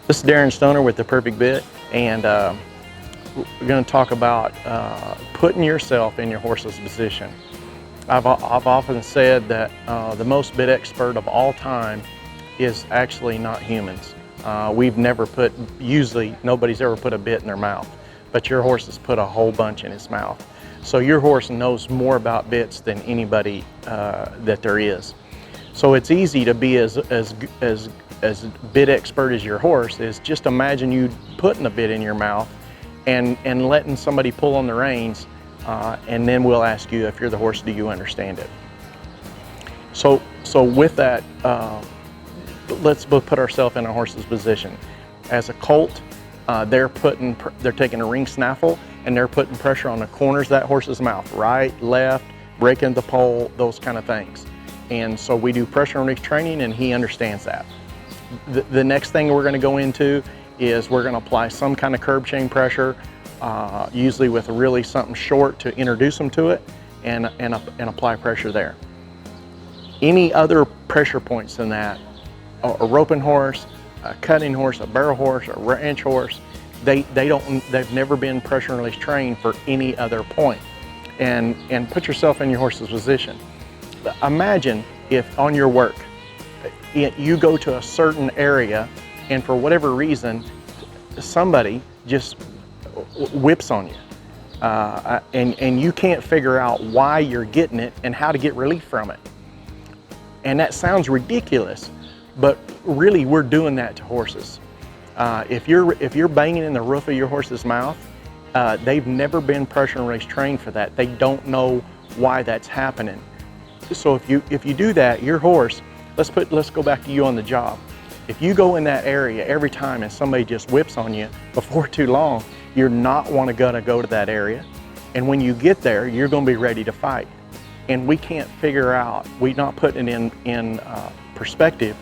This is Darren Stoner with The Perfect Bit, and we're going to talk about putting yourself in your horse's position. I've often said that the most bit expert of all time is actually not humans. Usually nobody's ever put a bit in their mouth, but your horse has put a whole bunch in his mouth. So your horse knows more about bits than anybody that there is. So it's easy to be as bit expert as your horse is. Just imagine you putting a bit in your mouth and letting somebody pull on the reins, and then we'll ask you, if you're the horse, do you understand it? So with that, let's put ourselves in a horse's position. As a colt, they're taking a ring snaffle and they're putting pressure on the corners of that horse's mouth, right, left, breaking the pole, those kind of things. And so we do pressure release training, and he understands that. The next thing we're going to go into is we're going to apply some kind of curb chain pressure, usually with really something short to introduce them to it, and apply pressure there. Any other pressure points than that, a roping horse, a cutting horse, a barrel horse, a ranch horse, they've never been pressure release trained for any other point. And put yourself in your horse's position. Imagine if on your work, you go to a certain area and for whatever reason, somebody just whips on you. And you can't figure out why you're getting it and how to get relief from it. And that sounds ridiculous, but really we're doing that to horses. If you're banging in the roof of your horse's mouth, they've never been pressure release trained for that. They don't know why that's happening. So if you do that, your horse, let's go back to you on the job. If you go in that area every time and somebody just whips on you, before too long, you're not gonna go to that area. And when you get there, you're gonna be ready to fight. And we can't figure out, we're not putting it in perspective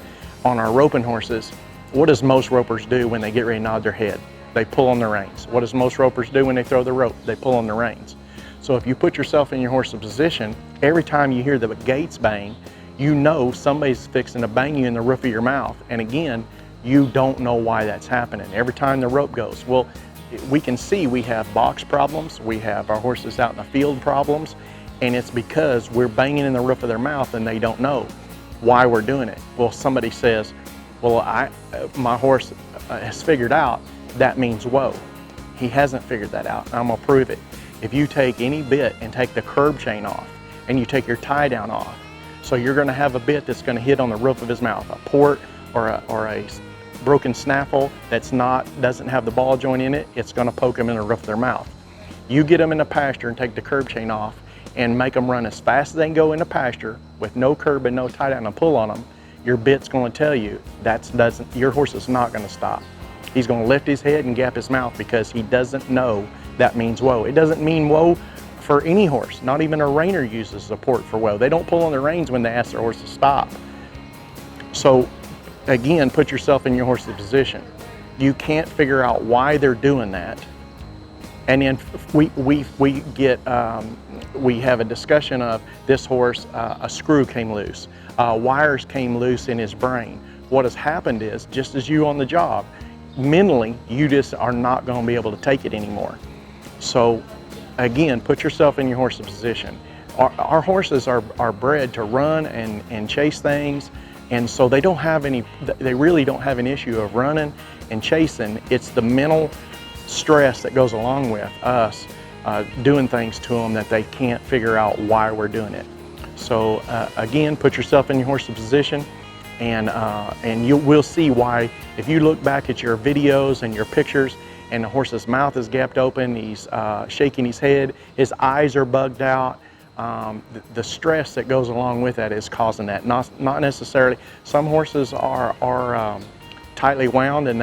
on our roping horses. What does most ropers do when they get ready to nod their head? They pull on the reins. What does most ropers do when they throw the rope? They pull on the reins. So if you put yourself in your horse's position, every time you hear the gates bang, you know somebody's fixing to bang you in the roof of your mouth. And again, you don't know why that's happening. Every time the rope goes, well, we can see we have box problems, we have our horses out in the field problems, and it's because we're banging in the roof of their mouth and they don't know why we're doing it. Well, somebody says, well, my horse has figured out that means whoa. He hasn't figured that out. I'm gonna prove it. If you take any bit and take the curb chain off and you take your tie down off, so you're going to have a bit that's going to hit on the roof of his mouth, a port or a broken snaffle doesn't have the ball joint in it, it's going to poke them in the roof of their mouth. You get them in the pasture and take the curb chain off and make them run as fast as they can go in the pasture with no curb and no tie down and pull on them, your bit's going to tell you your horse is not going to stop. He's going to lift his head and gap his mouth because he doesn't know that means whoa. It doesn't mean whoa for any horse. Not even a reiner uses a port for whoa. They don't pull on the reins when they ask their horse to stop. So again, put yourself in your horse's position. You can't figure out why they're doing that. And then we have a discussion of this horse, a screw came loose, wires came loose in his brain. What has happened is, just as you on the job, mentally, you just are not going to be able to take it anymore. So again, put yourself in your horse's position. Our horses are bred to run and chase things, and so they really don't have an issue of running and chasing. It's the mental stress that goes along with us doing things to them that they can't figure out why we're doing it. So again, put yourself in your horse's position, and you will see why. If you look back at your videos and your pictures and the horse's mouth is gapped open, he's shaking his head, his eyes are bugged out, the stress that goes along with that is causing that. Not necessarily. Some horses are tightly wound and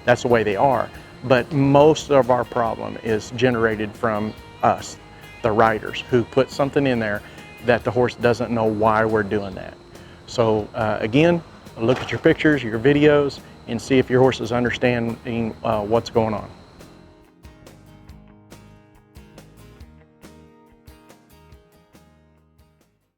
that's the way they are. But most of our problem is generated from us, the riders, who put something in there that the horse doesn't know why we're doing that. So again, look at your pictures, your videos, and see if your horse is understanding what's going on.